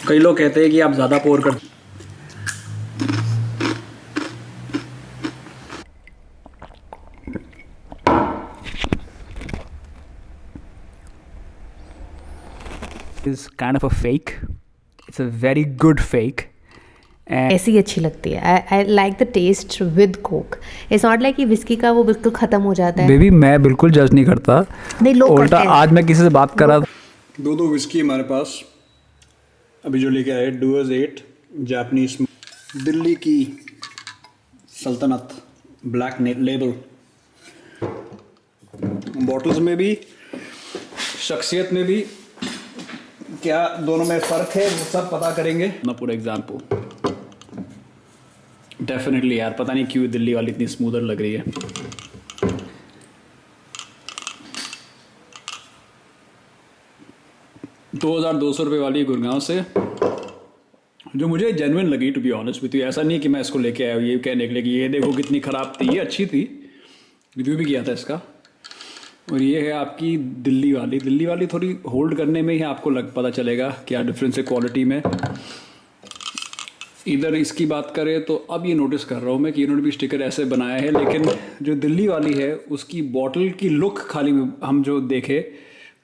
कई लोग कहते हैं कि आप ज़्यादा पोर कर is kind of a fake. It's a very good fake. ऐसी अच्छी लगती है. I like the taste with Coke. It's not like कि विस्की का वो बिल्कुल ख़त्म हो जाता है. बेबी मैं बिल्कुल जज नहीं करता. नहीं लोग उल्टा करते हैं. आज मैं किसी से बात कर रहा था. दो विस्की हमारे पास अभी जो लेके आए डूअर्स 8 जापानीज दिल्ली की सल्तनत ब्लैक लेबल. बॉटल्स में भी शख्सियत में भी क्या दोनों में फ़र्क है वो सब पता करेंगे ना. पूरा एग्जाम्पल डेफिनेटली यार पता नहीं क्यों दिल्ली वाली इतनी स्मूदर लग रही है. ₹2,200 वाली गुड़गांव से जो मुझे जेन्युइन लगी to be honest with you. ऐसा नहीं कि मैं इसको लेके आया ये कहने के लिए कि ये देखो कितनी ख़राब थी. ये अच्छी थी, रिव्यू भी किया था इसका. और ये है आपकी दिल्ली वाली थोड़ी होल्ड करने में ही आपको पता चलेगा क्या डिफरेंस है क्वालिटी में. इधर इसकी बात करें तो अब ये नोटिस कर रहा हूँ मैं कि इन्होंने भी स्टिकर ऐसे बनाया है, लेकिन जो दिल्ली वाली है उसकी बॉटल की लुक खाली हम जो देखे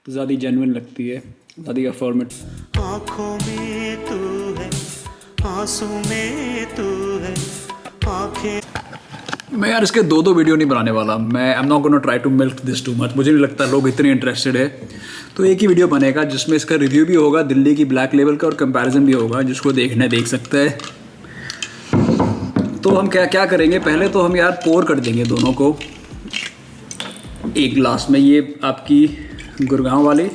तो ज़्यादा जेन्युइन लगती है, ज़्यादा अफर्मेटिव. आँखों में तू है, आंसू में तू है, आँखें. मैं यार इसके दो वीडियो नहीं बनाने वाला. मैं I am not gonna try to milk this too much. मुझे नहीं लगता लोग इतने इंटरेस्टेड है. तो एक ही वीडियो बनेगा जिसमें इसका रिव्यू भी होगा दिल्ली की ब्लैक लेबल का और कंपैरिजन भी होगा. जिसको देखना देख सकता है. तो हम क्या करेंगे, पहले तो हम यार पोर कर देंगे दोनों को एक ग्लास में. ये आपकी गुड़गांव वाली.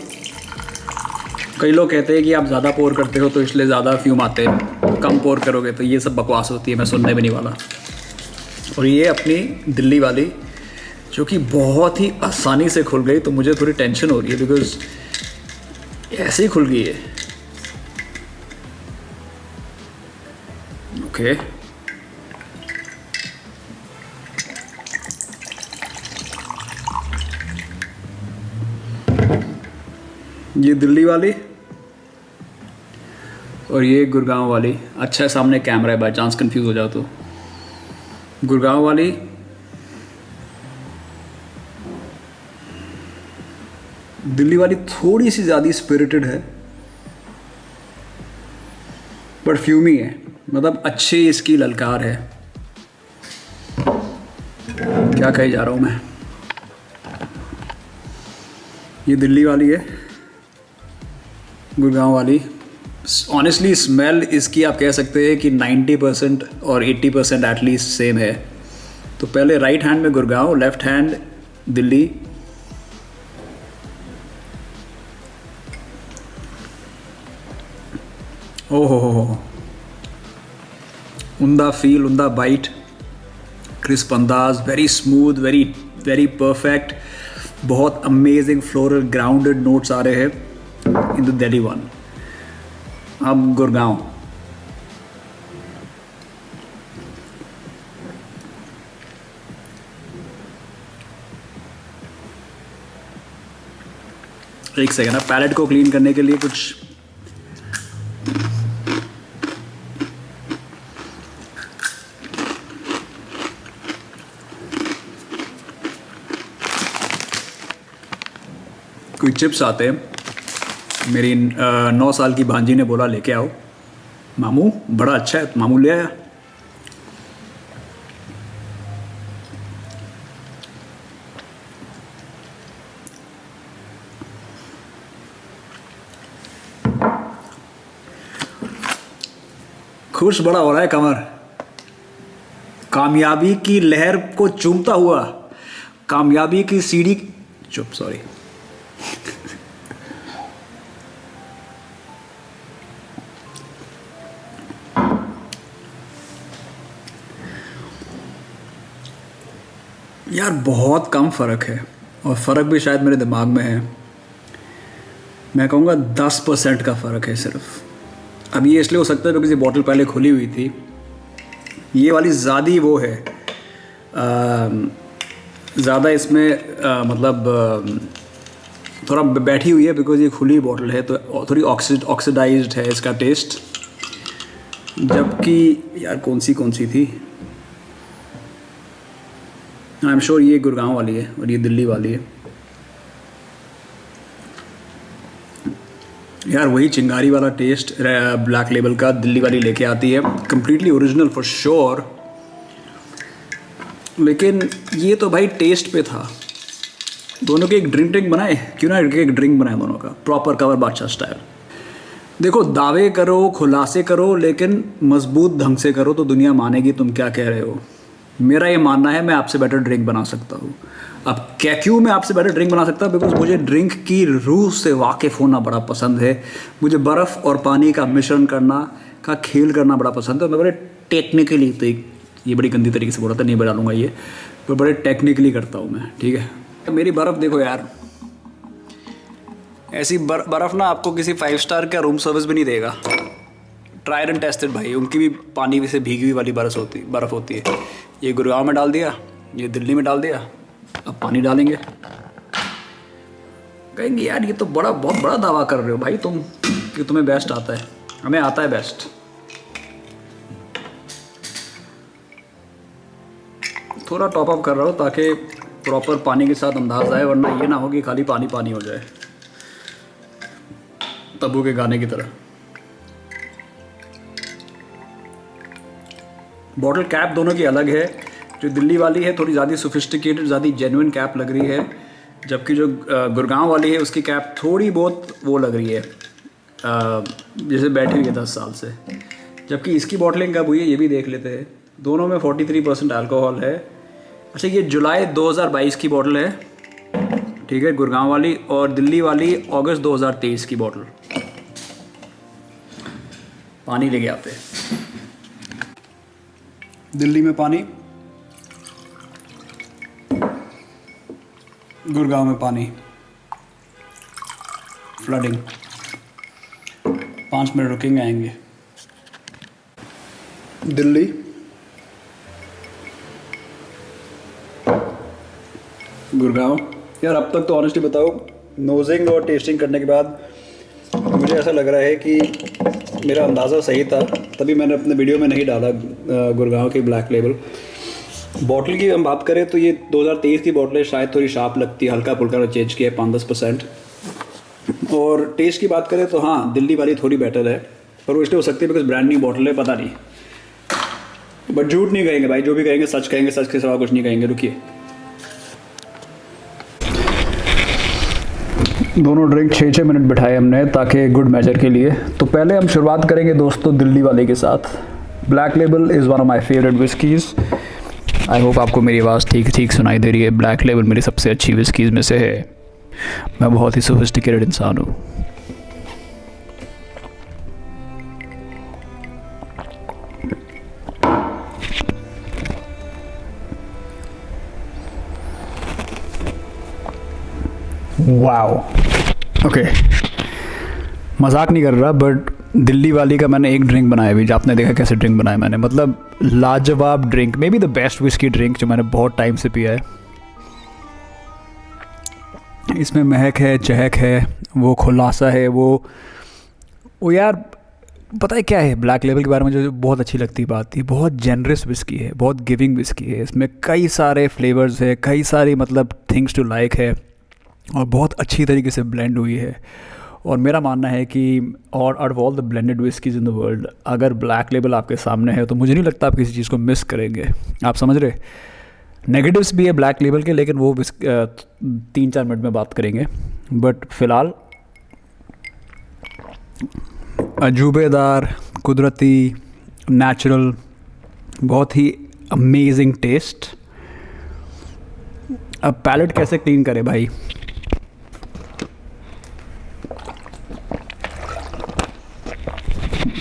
कई लोग कहते हैं कि आप ज़्यादा पोर करते हो तो इसलिए ज़्यादा फ्यूम आते हैं, कम पोर करोगे तो ये सब बकवास होती है, मैं सुनने भी नहीं वाला. और ये अपनी दिल्ली वाली जो कि बहुत ही आसानी से खुल गई, तो मुझे थोड़ी टेंशन हो रही है बिकॉज ऐसे ही खुल गई है. ओके ये दिल्ली वाली और ये गुड़गांव वाली. अच्छा है सामने कैमरा है, बाई चांस कंफ्यूज हो जाओ तो. गुड़गांव वाली दिल्ली वाली थोड़ी सी ज़्यादा स्पिरिटेड है, परफ्यूमी है, मतलब अच्छी इसकी ललकार है. क्या कहे जा रहा हूँ मैं. ये दिल्ली वाली है, गुड़गांव वाली. ऑनेस्टली स्मेल इसकी आप कह सकते हैं कि 90% और 80% एटलीस्ट सेम है. तो पहले राइट हैंड में गुड़गांव, लेफ्ट हैंड दिल्ली. ओहो उमदा फील, उमदा बाइट, क्रिस्प अंदाज, very smooth, very very perfect. बहुत अमेजिंग फ्लोरल ग्राउंडेड नोट्स आ रहे हैं इन द दिल्ली वन. अब गुड़गांव. एक सेकेंड ना, पैलेट को क्लीन करने के लिए कुछ कोई चिप्स आते हैं. मेरी 9 साल की भांजी ने बोला लेके आओ. मामू बड़ा अच्छा है, मामू ले आया. खुश बड़ा हो रहा है कमर. कामयाबी की लहर को चूमता हुआ, कामयाबी की सीढ़ी. चुप, सॉरी. यार बहुत कम फ़र्क है, और फ़र्क भी शायद मेरे दिमाग में है. मैं कहूँगा 10% का फ़र्क है सिर्फ. अब ये इसलिए हो सकता है क्योंकि बॉटल पहले खुली हुई थी. ये वाली ज़्यादा वो है, ज़्यादा इसमें मतलब थोड़ा बैठी हुई है बिकॉज ये खुली बॉटल है, तो थोड़ी ऑक्सीडाइज्ड है इसका टेस्ट। जबकि यार कौन सी थी, आई एम श्योर ये गुड़गांव वाली है और ये दिल्ली वाली है। यार वही चिंगारी वाला टेस्ट ब्लैक लेबल का दिल्ली वाली लेके आती है, कंप्लीटली ओरिजिनल फॉर श्योर। लेकिन ये तो भाई टेस्ट पे था। दोनों के एक ड्रिंक बनाए, क्यों ना एक ड्रिंक बनाए दोनों का, प्रॉपर कवर बादशाह स्टाइल। देखो दावे करो, खुलासे करो, लेकिन मजबूत ढंग से करो तो दुनिया मानेगी तुम क्या कह रहे हो। मेरा ये मानना है मैं आपसे बेटर ड्रिंक बना सकता हूँ। अब क्यों मैं आपसे बेटर ड्रिंक बना सकता हूँ? बिकॉज मुझे ड्रिंक की रूह से वाकिफ़ होना बड़ा पसंद है। मुझे बर्फ़ और पानी का मिश्रण करना का खेल करना बड़ा पसंद है। मैं बड़े टेक्निकली, तो ये बड़ी गंदी तरीके से बोल रहा था, नहीं बना लूँगा ये, पर बड़े टेक्निकली करता हूँ मैं, ठीक है। तो मेरी बर्फ़ देखो यार, ऐसी बर्फ़ ना आपको किसी 5 स्टार का रूम सर्विस भी नहीं देगा। ट्राइड एंड टेस्टेड भाई, उनकी भी पानी से भीगी हुई वाली बर्फ़ होती है। ये गुड़गांव में डाल दिया, ये दिल्ली में डाल दिया, अब पानी डालेंगे। कहेंगे यार ये तो बहुत बड़ा दावा कर रहे हो भाई तुम कि तुम्हें बेस्ट आता है। हमें आता है बेस्ट। थोड़ा टॉप अप कर रहा हूँ ताकि प्रॉपर पानी के साथ अंदाज आए, वरना ये ना हो कि खाली पानी पानी हो जाए, तब्बू के गाने की तरह। बॉटल कैप दोनों की अलग है। जो दिल्ली वाली है थोड़ी ज़्यादा सोफिस्टिकेटेड, ज़्यादा जेन्युइन कैप लग रही है, जबकि जो गुड़गांव वाली है उसकी कैप थोड़ी बहुत वो लग रही है जैसे बैठी हुई है 10 साल से। जबकि इसकी बॉटलिंग कब हुई है ये भी देख लेते हैं। दोनों में 43% अल्कोहल है। अच्छा, ये जुलाई 2022 की बॉटल है, ठीक है, गुड़गांव वाली, और दिल्ली वाली अगस्त 2023 की बॉटल। पानी लेके आते हैं। दिल्ली में पानी, गुड़गांव में पानी, फ्लडिंग। 5 मिनट रुकेंगे, आएंगे। दिल्ली, गुड़गांव। यार अब तक तो ऑनेस्टली बताओ, नोजिंग और टेस्टिंग करने के बाद मुझे ऐसा लग रहा है कि मेरा अंदाज़ा सही था, तभी मैंने अपने वीडियो में नहीं डाला गुड़गांव की ब्लैक लेबल। बॉटल की हम बात करें तो ये 2023 की बॉटल है, शायद थोड़ी शार्प लगती है, हल्का फुल्का चेंज किया है 5-10%। और टेस्ट की बात करें तो हाँ, दिल्ली वाली थोड़ी बेटर है, पर वो इसलिए हो सकती है बिकॉज ब्रांड न्यू बॉटल है, पता नहीं। बट झूठ नहीं कहेंगे भाई, जो भी कहेंगे सच कहेंगे, सच के सिवा कुछ नहीं कहेंगे। रुकिए, दोनों ड्रिंक 6-6 मिनट बिठाए हमने ताकि गुड मेजर के लिए। तो पहले हम शुरुआत करेंगे दोस्तों दिल्ली वाले के साथ। Black label is one of my favourite whiskies. I hope आपको मेरी आवाज़ ठीक सुनाई दे रही है। ब्लैक लेबल मेरी सबसे अच्छी विस्कीज़ में से है। मैं बहुत ही सोफिस्टिकेटेड इंसान हूँ। वाओ, ओके, मजाक नहीं कर रहा, बट दिल्ली वाली का मैंने एक ड्रिंक बनाया भी, आपने देखा कैसे ड्रिंक बनाया मैंने, मतलब लाजवाब drink, may be the best whisky drink जो मैंने बहुत टाइम से पिया है। इसमें महक है, चहक है, वो खुलासा है, वो यार पता है क्या है ब्लैक लेबल के बारे में जो बहुत अच्छी लगती बात थी, बहुत जेनरस विस्की है, बहुत गिविंग विस्की है। इसमें कई सारे फ्लेवर्स है, कई सारी मतलब थिंग्स टू लाइक है, और बहुत अच्छी तरीके से ब्लेंड हुई है। और मेरा मानना है कि और out of all the blended whiskies in the world, अगर ब्लैक लेबल आपके सामने है तो मुझे नहीं लगता आप किसी चीज़ को मिस करेंगे। आप समझ रहे? नेगेटिव्स भी है ब्लैक लेबल के, लेकिन वो 3-4 मिनट में बात करेंगे। बट फ़िलहाल अजूबेदार, कुदरती, नेचुरल, बहुत ही अमेजिंग टेस्ट। अब पैलेट कैसे क्लीन करें भाई?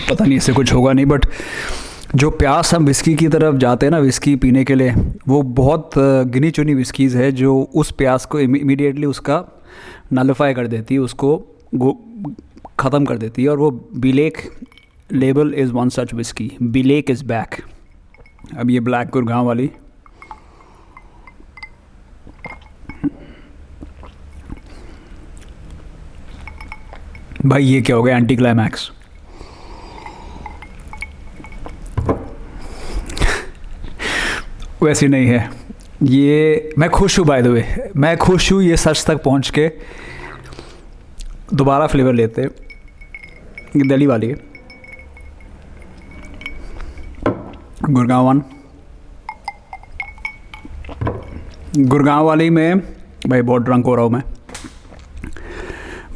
पता नहीं, इससे कुछ होगा नहीं, बट जो प्यास हम विस्की की तरफ जाते हैं ना विस्की पीने के लिए, वो बहुत गिनी चुनी विस्कीज़ है जो उस प्यास को इमीडिएटली उसका नलिफाई कर देती है, उसको ख़त्म कर देती है। और वो Black Label is one such whisky. Black is back. अब ये ब्लैक गुड़गांव वाली, भाई ये क्या हो गया, एंटी क्लाइमैक्स। वैसे नहीं है ये। मैं खुश हूँ बाय द वे, मैं खुश हूँ ये सच तक पहुँच के। दोबारा फ्लेवर लेते, ये दिल्ली वाली है, गुड़गांव वाली में। भाई बहुत ड्रंक हो रहा हूँ मैं।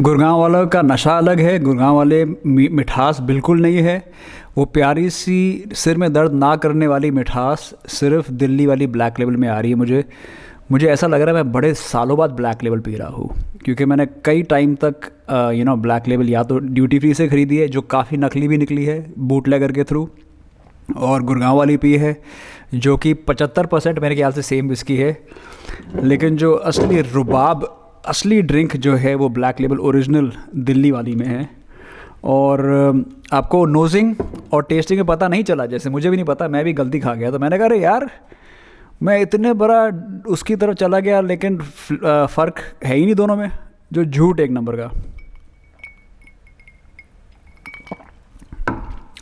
गुड़गांव वालों का नशा अलग है, गुड़गांव वाले मिठास बिल्कुल नहीं है। वो प्यारी सी सिर में दर्द ना करने वाली मिठास सिर्फ दिल्ली वाली ब्लैक लेबल में आ रही है। मुझे ऐसा लग रहा है मैं बड़े सालों बाद ब्लैक लेबल पी रहा हूँ, क्योंकि मैंने कई टाइम तक ब्लैक लेबल या तो ड्यूटी फ्री से ख़रीदी है, जो काफ़ी नकली भी निकली है बूटलेगर के थ्रू, और गुड़गांव वाली पी है जो कि 75% मेरे ख्याल से सेम विस्की है। लेकिन जो असली रुबाब, असली ड्रिंक जो है वो ब्लैक लेबल ओरिजिनल दिल्ली वाली में है। और आपको नोजिंग और टेस्टिंग में पता नहीं चला, जैसे मुझे भी नहीं पता, मैं भी गलती खा गया। तो मैंने कहा अरे यार, मैं इतने बड़ा उसकी तरफ चला गया, लेकिन फ़र्क है ही नहीं दोनों में, जो झूठ एक नंबर का।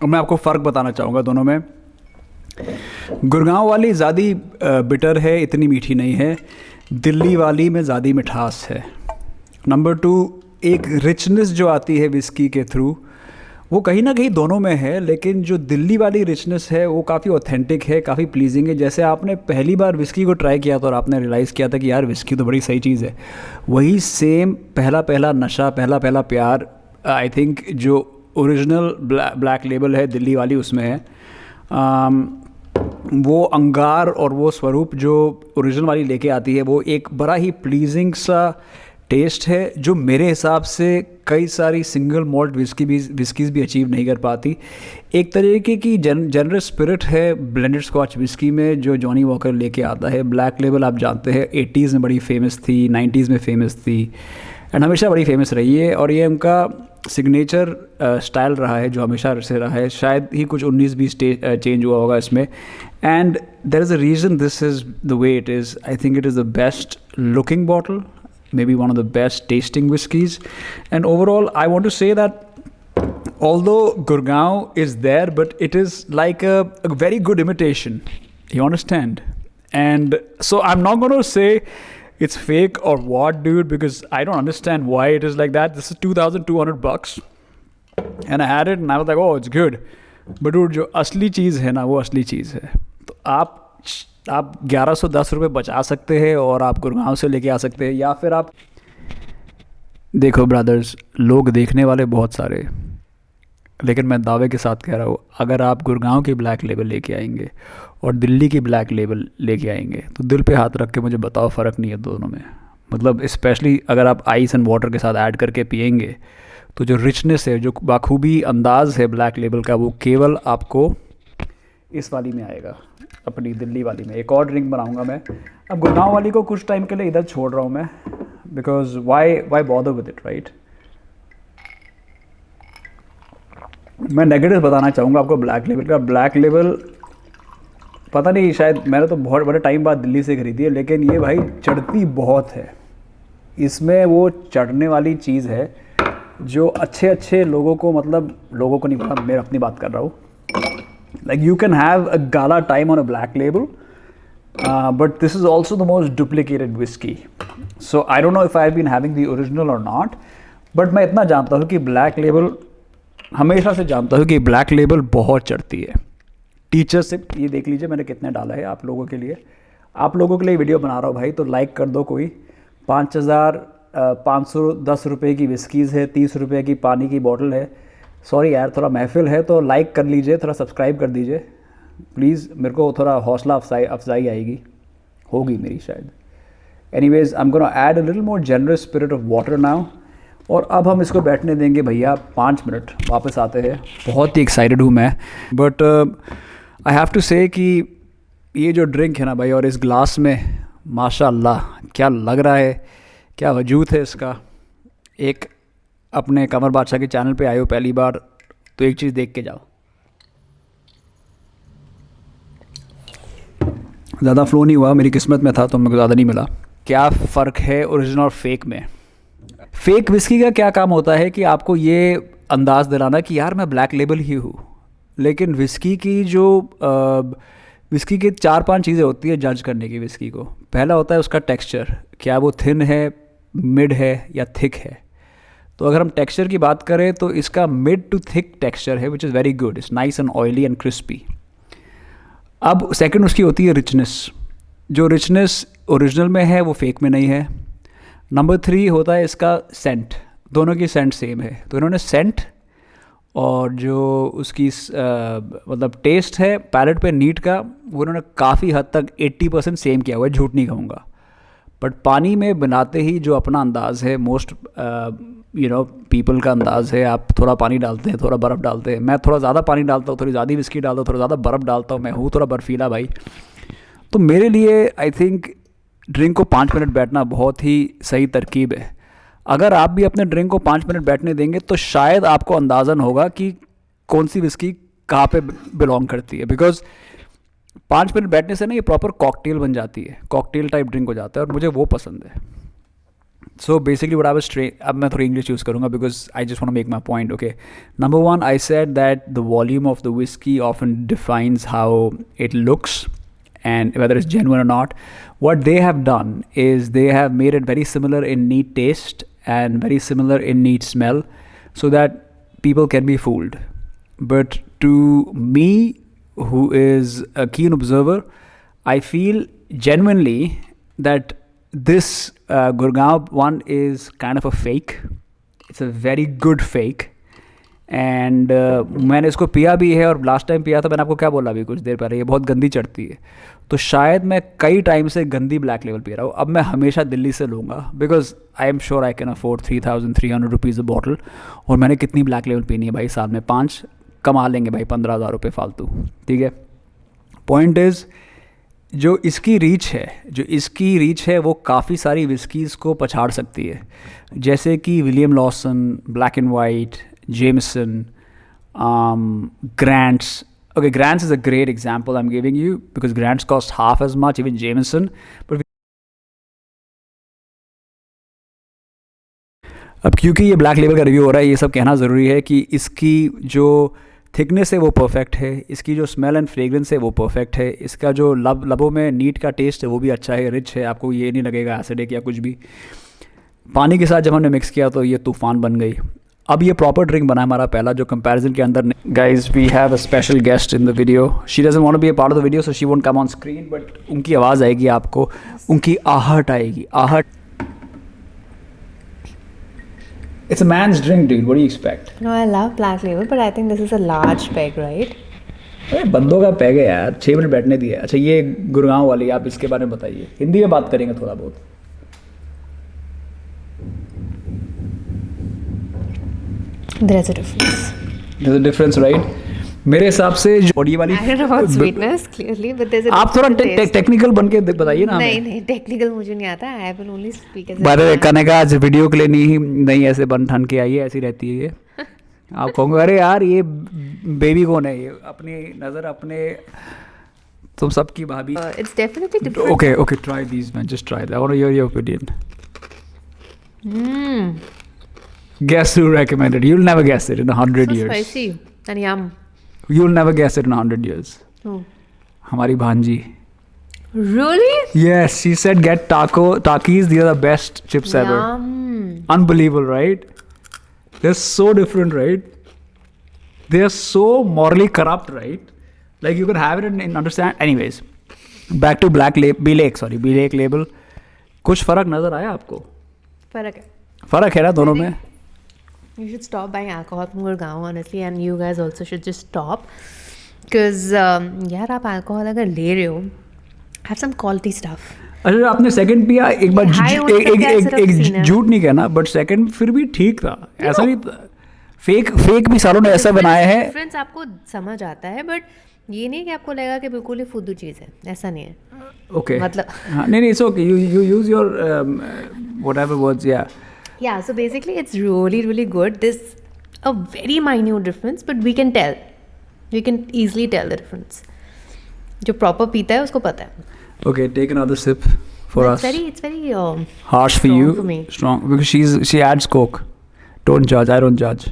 और मैं आपको फ़र्क बताना चाहूँगा दोनों में। गुड़गांव वाली ज़्यादा बिटर है, इतनी मीठी नहीं है। दिल्ली वाली में ज़्यादा मिठास है। नंबर 2, एक रिचनेस जो आती है विस्की के थ्रू, वो कहीं ना कहीं दोनों में है, लेकिन जो दिल्ली वाली रिचनेस है वो काफ़ी ऑथेंटिक है, काफ़ी प्लीजिंग है। जैसे आपने पहली बार विस्की को ट्राई किया था और आपने रियलाइज़ किया था कि यार विस्की तो बड़ी सही चीज़ है, वही सेम पहला नशा, पहला प्यार आई थिंक जो ओरिजिनल ब्लैक लेबल है दिल्ली वाली उसमें है। वो अंगार और वो स्वरूप जो ओरिजिनल वाली लेके आती है, वो एक बड़ा ही प्लीजिंग सा टेस्ट है, जो मेरे हिसाब से कई सारी सिंगल मॉल्ट विस्कीज़ भी अचीव नहीं कर पाती। एक तरीके की जनरस स्पिरिट है ब्लेंडेड स्कॉच विस्की में जो जॉनी वॉकर लेके आता है। ब्लैक लेबल आप जानते हैं 80s में बड़ी फेमस थी, 90s में फेमस थी, एंड हमेशा बड़ी फेमस रही है। और ये उनका सिग्नेचर स्टाइल रहा है जो हमेशा से रहा है। शायद ही कुछ 19-20 चेंज हुआ होगा इसमें। And there is a reason this is the way it is. I think it is the best looking bottle, maybe one of the best tasting whiskies. And overall, I want to say that although Gurgaon is there, but it is like a very good imitation. You understand? And so I'm not going to say it's fake or what, dude, because I don't understand why it is like that. This is $2,200. And I had it and I was like, oh, it's good. But dude, जो असली चीज़ है ना, वो असली चीज़ है। तो आप 1110 रुपये बचा सकते हैं और आप गुड़गांव से लेके आ सकते हैं, या फिर आप देखो ब्रदर्स, लोग देखने वाले बहुत सारे, लेकिन मैं दावे के साथ कह रहा हूँ, अगर आप गुड़गांव की ब्लैक लेबल लेके आएंगे और दिल्ली की ब्लैक लेबल लेके आएंगे तो दिल पे हाथ रख के मुझे बताओ, फ़र्क नहीं है दोनों में। मतलब स्पेशली अगर आप आइस एंड वाटर के साथ ऐड करके पिएंगे तो जो रिचनेस है, जो बाखूबी अंदाज़ है ब्लैक लेबल का, वो केवल आपको इस वाली में आएगा, अपनी दिल्ली वाली में। एक और ड्रिंक बनाऊंगा मैं। अब गुड़गांव वाली को कुछ टाइम के लिए इधर छोड़ रहा हूँ मैं, because why bother with it, right. मैं नेगेटिव बताना चाहूँगा आपको ब्लैक लेबल का। ब्लैक लेबल पता नहीं, शायद मैंने तो बहुत बड़े टाइम बाद दिल्ली से खरीदी है, लेकिन ये भाई चढ़ती बहुत है। इसमें वो चढ़ने वाली चीज़ है जो अच्छे लोगों को, मतलब लोगों को नहीं पता, मैं अपनी बात कर रहा हूँ। Like you can have a gala time on a black label, but this is also the most duplicated whiskey. So I don't know if I've been having the original or not, but मैं इतना जानता हूँ कि black label, हमेशा से जानता हूँ कि black label बहुत चढ़ती है। टीचर से ये देख लीजिए मैंने कितने डाला है आप लोगों के लिए। आप लोगों के लिए वीडियो बना रहा हूँ भाई, तो लाइक कर दो। कोई 5,510 रुपये की विस्कीज़ है, 30 रुपये की पानी की बॉटल है। सॉरी यार, थोड़ा महफिल है तो लाइक कर लीजिए, थोड़ा सब्सक्राइब कर दीजिए प्लीज़, मेरे को थोड़ा हौसला अफजाई आएगी, होगी मेरी शायद। Anyways, I am gonna add a little more generous spirit of water now. और अब हम इसको बैठने देंगे भैया 5 मिनट, वापस आते हैं। बहुत ही एक्साइटेड हूँ मैं, बट आई हैव टू से कि ये जो ड्रिंक है ना भाई, और इस ग्लास में माशाल्लाह क्या लग रहा है, क्या वजूद है इसका। एक अपने कमर बादशाह के चैनल पे आए हो पहली बार तो एक चीज़ देख के जाओ। ज़्यादा फ्लो नहीं हुआ, मेरी किस्मत में था तो मेरे को ज़्यादा नहीं मिला। क्या फ़र्क है ओरिजिनल और फेक में। फेक विस्की का क्या काम होता है कि आपको ये अंदाज़ दिलाना कि यार मैं ब्लैक लेबल ही हूँ, लेकिन विस्की की जो विस्की की 4-5 चीज़ें होती है जज करने की विस्की को। पहला होता है उसका टेक्सचर, क्या वो थिन है, मिड है या थिक है। तो अगर हम टेक्सचर की बात करें तो इसका मिड टू थिक टेक्सचर है, which is very good, it's nice and oily and crispy. अब सेकंड उसकी होती है रिचनेस। जो रिचनेस ओरिजिनल में है वो फेक में नहीं है। नंबर 3 होता है इसका सेंट, दोनों की सेंट सेम है। तो इन्होंने सेंट और जो उसकी मतलब टेस्ट है पैलेट पे नीट का, वो इन्होंने काफ़ी हद तक 80% सेम किया हुआ है, झूठ नहीं कहूँगा। बट पानी में बनाते ही जो अपना अंदाज़ है, मोस्ट पीपल का अंदाज़ है, आप थोड़ा पानी डालते हैं, थोड़ा बर्फ़ डालते हैं। मैं थोड़ा ज़्यादा पानी डालता हूँ, थोड़ी ज़्यादा विस्की डालता हूँ, थोड़ा ज़्यादा बर्फ़ डालता हूँ, मैं हूँ थोड़ा बर्फीला भाई। तो मेरे लिए आई थिंक ड्रिंक को 5 मिनट बैठना बहुत ही सही तरकीब है। अगर आप भी अपने ड्रिंक को 5 मिनट बैठने देंगे तो शायद आपको अंदाज़न होगा कि कौन सी विस्की कहाँ पे बिलोंग करती है। बिकॉज 5 मिनट बैठने से ना ये प्रॉपर कॉकटेल बन जाती है, कॉकटेल टाइप ड्रिंक हो जाता है, और मुझे वो पसंद है। So basically what I was अब मैं थोड़ी इंग्लिश यूज़ करूँगा because I just want to make my point. Okay, number 1, I said that the volume of the whisky often defines how it looks and whether it's genuine or not. What they have done is they have made it very similar in neat taste and very similar in neat smell so that people can be fooled. But to me, who is a keen observer, I feel genuinely that this Gurgaon one is kind of a fake. It's a very good fake. And मैंने इसको पिया भी है, और last time पिया था मैंने आपको क्या बोला अभी कुछ देर पहले, ये बहुत गंदी चढ़ती है। तो शायद मैं कई टाइम से गंदी ब्लैक लेवल पी रहा हूँ। अब मैं हमेशा दिल्ली से लूँगा because I am sure I can afford 3,300 rupees a bottle. और मैंने कितनी ब्लैक लेवल पीनी है भाई, साल में 5 कमा लेंगे भाई, 15,000 रुपये फालतू। ठीक है, पॉइंट इज़ जो इसकी रीच है वो काफ़ी सारी विस्कीज़ को पछाड़ सकती है, जैसे कि William Lawson, black and white, Jameson, Grant's. Okay, Grant's is a great example I'm giving you because Grant's cost half as much, even Jameson. But अब क्योंकि ये ब्लैक लेबल का रिव्यू हो रहा है, ये सब कहना ज़रूरी है कि इसकी जो थिकनेस है वो परफेक्ट है, इसकी जो स्मेल एंड फ्रेग्रेंस है वो परफेक्ट है, इसका जो लबों में नीट का टेस्ट है वो भी अच्छा है, रिच है, आपको ये नहीं लगेगा एसिडिक या कुछ भी। पानी के साथ जब हमने मिक्स किया तो ये तूफ़ान बन गई। अब ये प्रॉपर ड्रिंक बना हमारा पहला जो कंपैरिजन के अंदर। Guys, we have a special guest in the video. She doesn't want to be a part of the video so she won't come on screen, but उनकी आवाज़ आएगी, आपको उनकी आहट आएगी, आहट। It's a man's drink, dude. What do you expect? No, I love black label, but I think this is a large peg, right? अरे बंदों का पैग है यार, 6 मिनट बैठने दिए। अच्छा, ये गुड़गांव वाली, आप इसके बारे में बताइए, हिंदी में बात करेंगे थोड़ा बहुत। There's a difference. There's a difference, right? मेरे हिसाब से जो ये वाली, I don't know about sweetness clearly, but there's a आप थोड़ा टेक्निकल बन के बताइए ना। नहीं टेक्निकल मुझे नहीं आता। I will only speak as बारे करने का आज वीडियो के लिए नहीं ऐसे बन ठन के आई है, ऐसी रहती है ये। आप कहोगे अरे यार ये बेबी कौन है, ये अपनी नज़र अपने तुम सबकी भाभी। It's definitely different. Okay, try these man, just try that. I want to hear your opinion. Guess who recommended? You'll never guess it in 100 years. So spicy and yum. You'll never guess it in 100 years. Oh. हमारी भांजी। Really? Yes, she said get Takis. These are the best chips ever. Unbelievable, right? They're so different, right? They are so morally corrupt, right? Like you can have it and understand. Anyways, back to B Lake label. कुछ फर्क नजर आया आपको? फर्क है ना दोनों में? You should stop buying alcohol from Gurgaon, honestly, and you guys also should just stop. Because यार आप alcohol अगर ले रहे हो, have some quality stuff. अच्छा, आपने सेकंड पिया एक बार, एक झूठ नहीं कहना, बट सेकंड फिर भी ठीक था, ऐसा नहीं। फेक भी सालों ने ऐसा बनाया है। डिफरेंस आपको समझ आता है, बट ये नहीं कि आपको लगेगा कि बिल्कुल ही फुद्दू चीज़ है, ऐसा नहीं है। ओके, मतलब नहीं, it's okay, you use your whatever words, या Yeah, so basically it's really, really good. There's a very minute difference, but we can tell. We can easily tell the difference. जो proper पीता है उसको पता है. Okay, take another sip. for It's us. it's very Harsh for strong you. for me. Strong because she adds coke. Don't judge. I don't judge.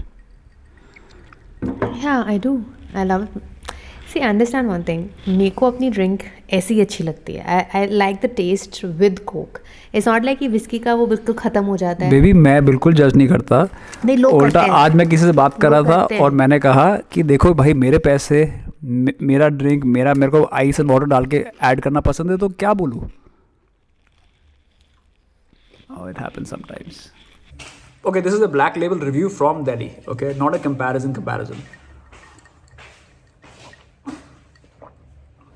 Yeah, I do. I love it. See, understand one thing. मेरे को अपनी drink ऐसी ही अच्छी लगती है. I like the taste with coke. It's not like कि whisky का वो बिल्कुल ख़त्म हो जाता है. बेबी मैं बिल्कुल जज नहीं करता. नहीं, लोग उल्टा करते हैं. आज मैं किसी से बात कर लोग रहा करते था हैं. और मैंने कहा कि देखो भाई मेरे पैसे मेरा ड्रिंक मेरे को आइस एंड वाटर डाल के ऐड करना पसंद है तो क्या बोलूँ. Oh, it happens sometimes. Okay, this is a black label review from Delhi. Okay, not a comparison.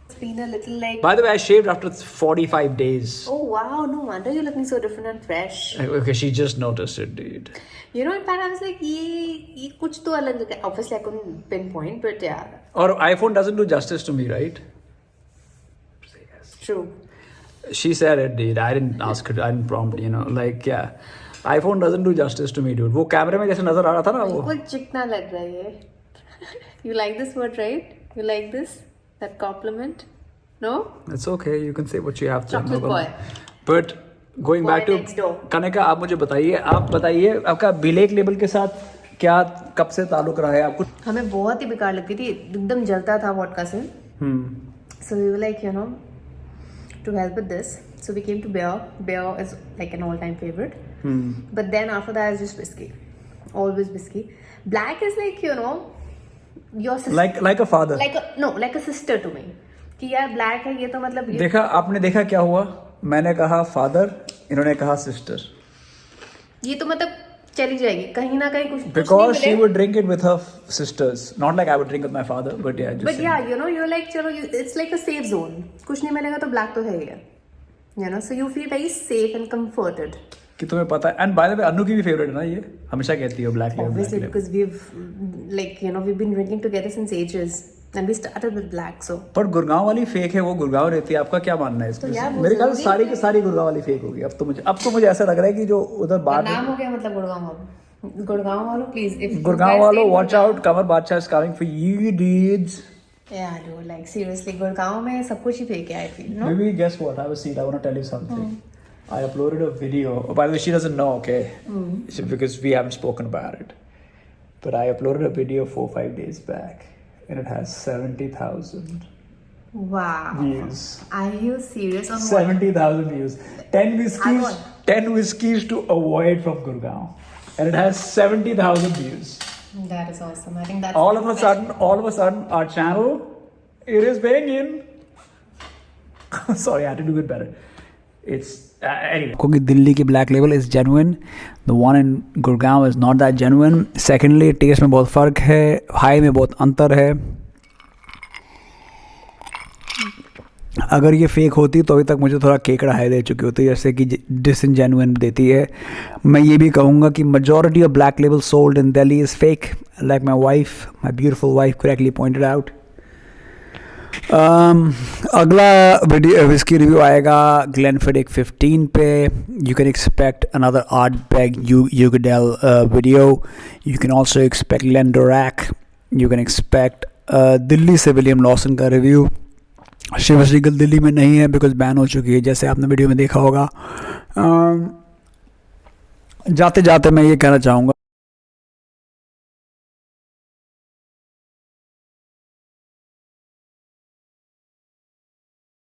It's been a little like. By the way, I shaved after 45 days. Oh wow! No wonder you're looking so different and fresh. Okay, she just noticed it, dude. You know, in fact, I was like, ये कुछ तो अलग लगा. Obviously, I couldn't pinpoint, but yeah. Or iPhone doesn't do justice to me, right? True. She said it, dude. I didn't ask her. I didn't prompt, like, yeah. iPhone doesn't do justice to me, dude. वो कैमरे में जैसे नजर आ रहा था ना वो. बिल्कुल चिकना लग रहा है. You like this word, right? You like this? That compliment? No? It's okay. You can say what you have to. Chocolate boy. But going Boy back to next door. Kanika, आप मुझे बताइए. आप बताइए आपका ब्लैक लेबल के साथ क्या कब से ताल्लुक रहा है आपको? हमें बहुत ही बेकार लगती थी. एकदम जलता था वोडका से. So we were like, to help with this, so we came to beer. Beer is like an all-time favorite. But then after that is just whiskey. Always whiskey. Black is like, your sister. Like a father. Like a sister to me. कि यार black है ये तो मतलब ये. देखा आपने देखा क्या हुआ? मैंने कहा फादर, इन्होंने कहा सिस्टर. ये तो मतलब चली जाएगी कहीं ना कहीं कुछ Because नहीं she मिले. would drink it with her sisters. Not like I would drink with my father, but yeah. Just But saying. yeah, you're like, चलो, it's like a safe zone. कुछ नहीं मिलेगा तो black तो है ही. So you feel very safe and comforted. कि तुम्हें पता है. And by the way, अनु की भी फेवरेट है ना ये. हमेशा कहती है black label. Obviously, black label. because we've been drinking together since ages, and we started with black. So पर गुड़गांव वाली फेक है, वो गुड़गांव रहती है. आपका क्या मानना है इसमें? यार वो मेरे ख्याल से जरूरी सारी है। की सारी गुड़गांव वाली फेक होगी. अब तो मुझे ऐसा लग रहा है कि जो उधर बात नाम हो गया मतलब गुड़गांव वालों प्लीज. गुड़गांव वालों watch out, कमर बादशाह is coming for you dudes. Yeah, dude, like seriously, Gurgaon में सब कुछ ही फेक है. I feel, no? Maybe guess what? Have a seat. I want to tell you something. I uploaded a video. Oh, by the way, she doesn't know, okay? Because we haven't spoken about it. But I uploaded a video 4-5 days back, and it has 70,000 Wow. views. Are you serious? On what? 70,000 views. 10 whiskeys. Icon. 10 whiskeys to avoid from Gurgaon, and it has 70,000 views. That is awesome. I think that's All of a sudden, our channel, it is banging. Sorry, I had to do it better. It's anyway. क्योंकि दिल्ली की black label is genuine, the one in Gurgaon is not that genuine. Secondly, taste में बहुत फ़र्क है, high में बहुत अंतर है. अगर ये फेक होती तो अभी तक मुझे थोड़ा केकड़ा हाई दे चुकी होती, जैसे कि डिसइनजेन्युइन देती है. मैं ये भी कहूँगा कि majority of Black Label sold in Delhi is fake, like my wife, my beautiful wife correctly pointed out. अगला वीडियो विस्की रिव्यू आएगा ग्लेनफिडिक 15 पे. You can expect another Ardbeg Uigeadail video. You can also expect Glendronach. You can expect Delhi से William Lawson का review. Chivas Regal Delhi में नहीं है because ban हो चुकी है, जैसे आपने वीडियो में देखा होगा. जाते जाते मैं ये कहना चाहूँगा